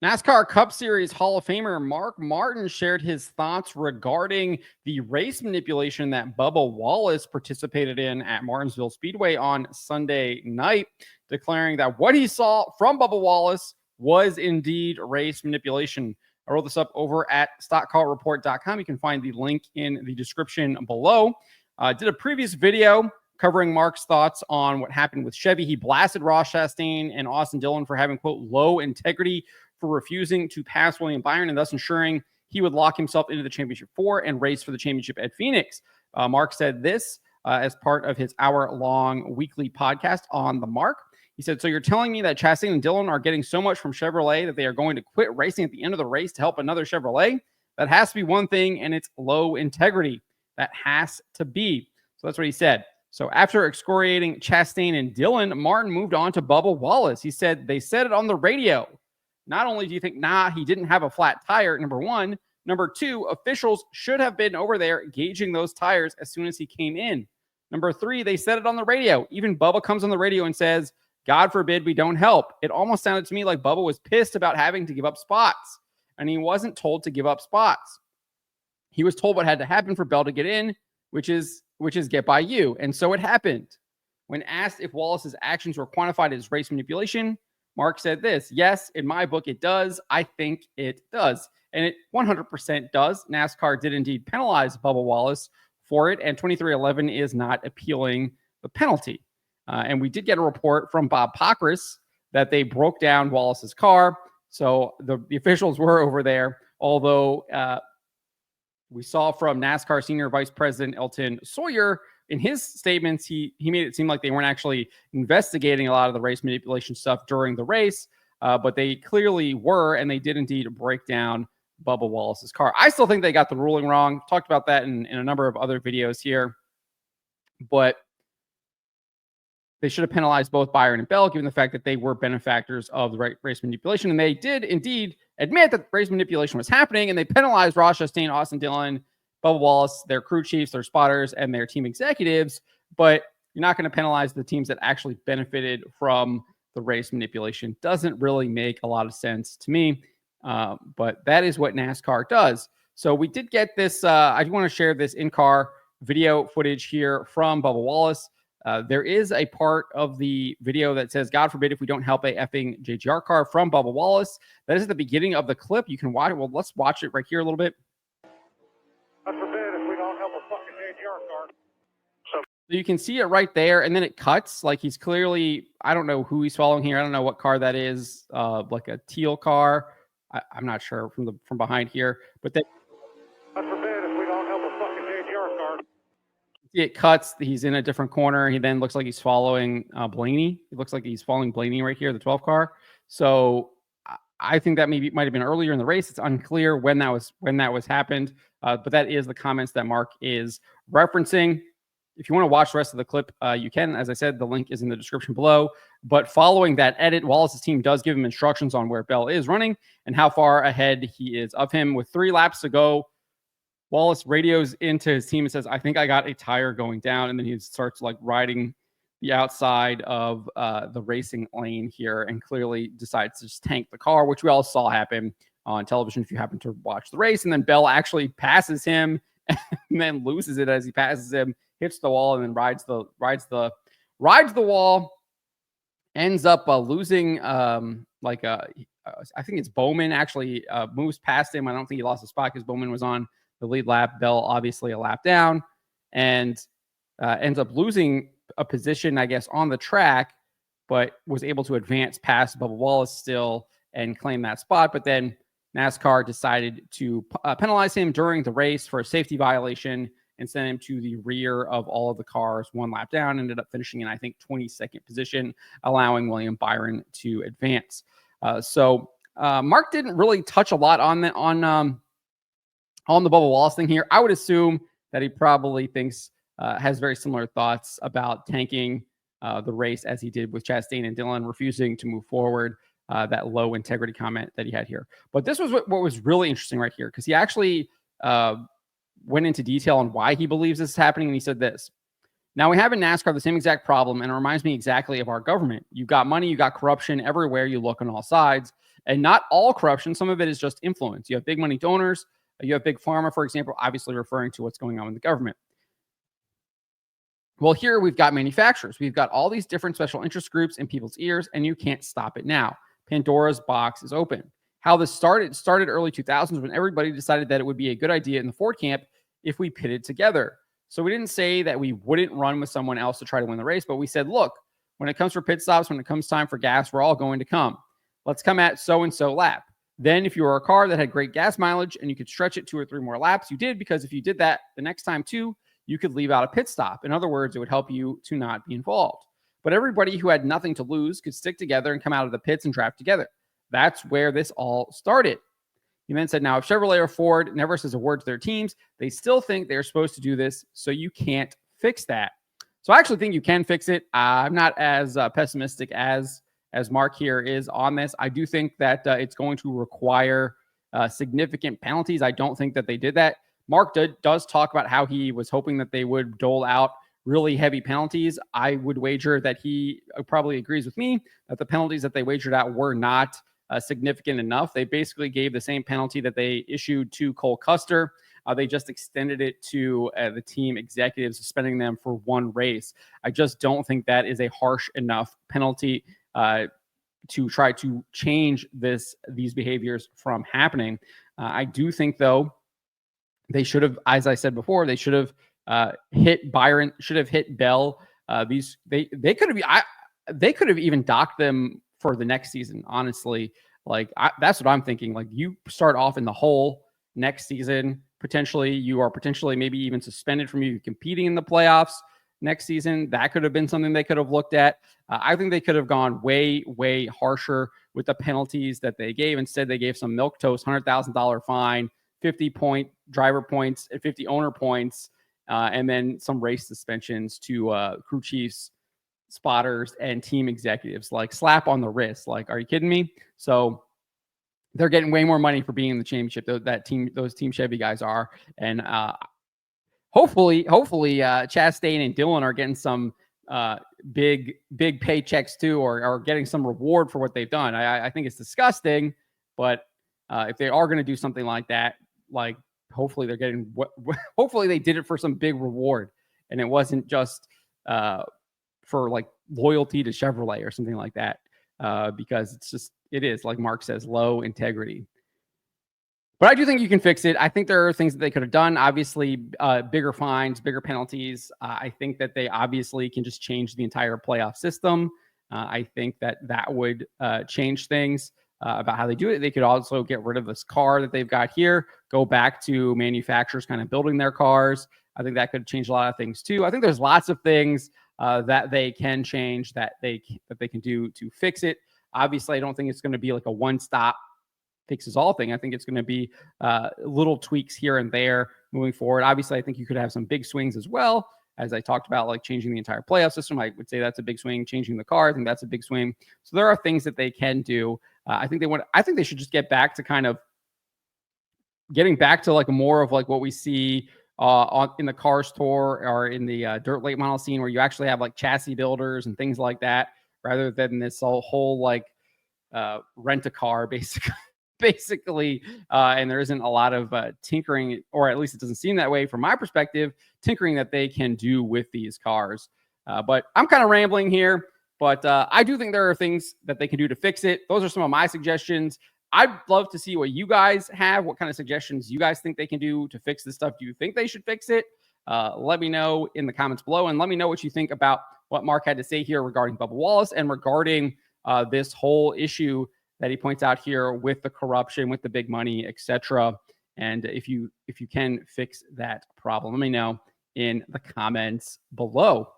NASCAR Cup Series Hall of Famer Mark Martin shared his thoughts regarding the race manipulation that Bubba Wallace participated in at Martinsville Speedway on Sunday night, declaring that what he saw from Bubba Wallace was indeed race manipulation. I wrote this up over at stockcarreport.com. You can find the link in the description below. I did a previous video covering Mark's thoughts on what happened with Chevy. He blasted Ross Chastain and Austin Dillon for having, quote, low integrity, for refusing to pass William Byron and thus ensuring he would lock himself into the championship 4 and race for the championship at Phoenix. Mark said this as part of his hour-long weekly podcast on the Mark. He said, so you're telling me that Chastain and Dillon are getting so much from Chevrolet that they are going to quit racing at the end of the race to help another Chevrolet? That has to be one thing, and it's low integrity. That has to be. So that's what he said. So after excoriating Chastain and Dillon, Martin moved on to Bubba Wallace. He said, they said it on the radio. Not only do you think, he didn't have a flat tire, number one. Number two, officials should have been over there gauging those tires as soon as he came in. Number three, they said it on the radio. Even Bubba comes on the radio and says, God forbid we don't help. It almost sounded to me like Bubba was pissed about having to give up spots. And he wasn't told to give up spots. He was told what had to happen for Bell to get in, which is get by you. And so it happened. When asked if Wallace's actions were quantified as race manipulation, Mark said this, yes, in my book, it does. I think it does. And it 100% does. NASCAR did indeed penalize Bubba Wallace for it, and 2311 is not appealing the penalty. And we did get a report from Bob Pockris that they broke down Wallace's car. So the officials were over there, although we saw from NASCAR Senior Vice President Elton Sawyer, in his statements, he made it seem like they weren't actually investigating a lot of the race manipulation stuff during the race, but they clearly were, and they did indeed break down Bubba Wallace's car. I still think they got the ruling wrong. Talked about that in a number of other videos here, but they should have penalized both Byron and Bell, given the fact that they were benefactors of the race manipulation, and they did indeed admit that race manipulation was happening, and they penalized Ross Chastain, Austin Dillon, Bubba Wallace, their crew chiefs, their spotters, and their team executives, but you're not going to penalize the teams that actually benefited from the race manipulation. Doesn't really make a lot of sense to me, but that is what NASCAR does. So we did get this. I want to share this in-car video footage here from Bubba Wallace. There is a part of the video that says, God forbid if we don't help a effing JGR car, from Bubba Wallace. That is at the beginning of the clip. You can watch it. Well, let's watch it right here a little bit. God forbid if we don't help a fucking JGR car. So you can see it right there, and then it cuts. Like he's clearly, I don't know who he's following here. I don't know what car that is, like a teal car. I'm not sure from behind here. But then, God forbid if we don't help a fucking JGR car. See it cuts. He's in a different corner. He then looks like he's following Blaney. It looks like he's following Blaney right here, the 12 car. So I think that maybe might have been earlier in the race. It's unclear when that was happened. But that is the comments that Mark is referencing. If you want to watch the rest of the clip, you can. As I said, the link is in the description below. But following that edit, Wallace's team does give him instructions on where Bell is running and how far ahead he is of him. With 3 laps to go, Wallace radios into his team and says, I think I got a tire going down. And then he starts like riding the outside of the racing lane here and clearly decides to just tank the car, which we all saw happen on television if you happen to watch the race. And then Bell actually passes him and then loses it as he passes him, hits the wall, and then rides the wall, ends up losing I think it's Bowman actually moves past him. I don't think he lost a spot because Bowman was on the lead lap. Bell obviously a lap down and ends up losing a position, I guess, on the track, but was able to advance past Bubba Wallace still and claim that spot. But then NASCAR decided to penalize him during the race for a safety violation and sent him to the rear of all of the cars 1 lap down. Ended up finishing in, I think, 22nd position, allowing William Byron to advance. So Mark didn't really touch a lot on the Bubba Wallace thing here. I would assume that he probably thinks has very similar thoughts about tanking the race as he did with Chastain and Dillon, refusing to move forward. That low integrity comment that he had here. But this was what was really interesting right here, because he actually went into detail on why he believes this is happening. And he said this: now we have in NASCAR the same exact problem, and it reminds me exactly of our government. You've got money, you got corruption everywhere you look on all sides. And not all corruption. Some of it is just influence. You have big money donors. You have big pharma, for example, obviously referring to what's going on in the government. Well, here we've got manufacturers. We've got all these different special interest groups in people's ears, and you can't stop it now. Pandora's box is open. How this started early 2000s when everybody decided that it would be a good idea in the Ford camp if we pitted together. So we didn't say that we wouldn't run with someone else to try to win the race, but we said, look, when it comes for pit stops, when it comes time for gas, we're all going to come. Let's come at so-and-so lap. Then if you were a car that had great gas mileage and you could stretch it 2 or 3 more laps, you did, because if you did that the next time too, you could leave out a pit stop. In other words, it would help you to not be involved. But everybody who had nothing to lose could stick together and come out of the pits and draft together. That's where this all started. He then said, now, if Chevrolet or Ford never says a word to their teams, they still think they're supposed to do this, so you can't fix that. So I actually think you can fix it. I'm not as pessimistic as Mark here is on this. I do think that it's going to require significant penalties. I don't think that they did that. Mark does talk about how he was hoping that they would dole out really heavy penalties. I would wager that he probably agrees with me that the penalties that they wagered out were not significant enough. They basically gave the same penalty that they issued to Cole Custer. They just extended it to the team executives, suspending them for 1 race. I just don't think that is a harsh enough penalty to try to change these behaviors from happening. I do think, though, they should have, as I said before, they should have hit Byron, should have hit Bell. They could have even docked them for the next season. Honestly, that's what I'm thinking. Like, you start off in the hole next season. Potentially, you are maybe even suspended from you competing in the playoffs next season. That could have been something they could have looked at. I think they could have gone way, way harsher with the penalties that they gave. Instead, they gave some milquetoast $100,000 fine, 50-point driver points, 50 owner points, and then some race suspensions to crew chiefs, spotters, and team executives. Like, slap on the wrist. Like, are you kidding me? So they're getting way more money for being in the championship. Those Team Chevy guys are, and hopefully, Chastain and Dillon are getting some big paychecks too, or getting some reward for what they've done. I think it's disgusting, but if they are going to do something like that, like, hopefully they're getting hopefully they did it for some big reward, and it wasn't just for like loyalty to Chevrolet or something like that, because it is, like Mark says, low integrity. But I do think you can fix it. I think there are things that they could have done. Obviously, bigger fines, bigger penalties. I think that they obviously can just change the entire playoff system. I think that would change things about how they do it. They could also get rid of this car that they've got here, go back to manufacturers kind of building their cars. I think that could change a lot of things too. I think there's lots of things that they can change, that they can do to fix it. Obviously, I don't think it's going to be like a one-stop fixes all thing. I think it's going to be little tweaks here and there moving forward. Obviously, I think you could have some big swings as well. As I talked about, like changing the entire playoff system, I would say that's a big swing. Changing the car, I think that's a big swing. So there are things that they can do. I think they should just get back to kind of getting back to like more of like what we see in the Cars Tour or in the dirt late model scene, where you actually have like chassis builders and things like that, rather than this whole like rent a car basically, and there isn't a lot of tinkering, or at least it doesn't seem that way from my perspective, tinkering that they can do with these cars. But I'm kind of rambling here, but I do think there are things that they can do to fix it. Those are some of my suggestions. I'd love to see what you guys have, what kind of suggestions you guys think they can do to fix this stuff. Do you think they should fix it? Let me know in the comments below, and let me know what you think about what Mark had to say here regarding Bubba Wallace and regarding this whole issue that he points out here with the corruption, with the big money, etc. And if you can fix that problem, let me know in the comments below.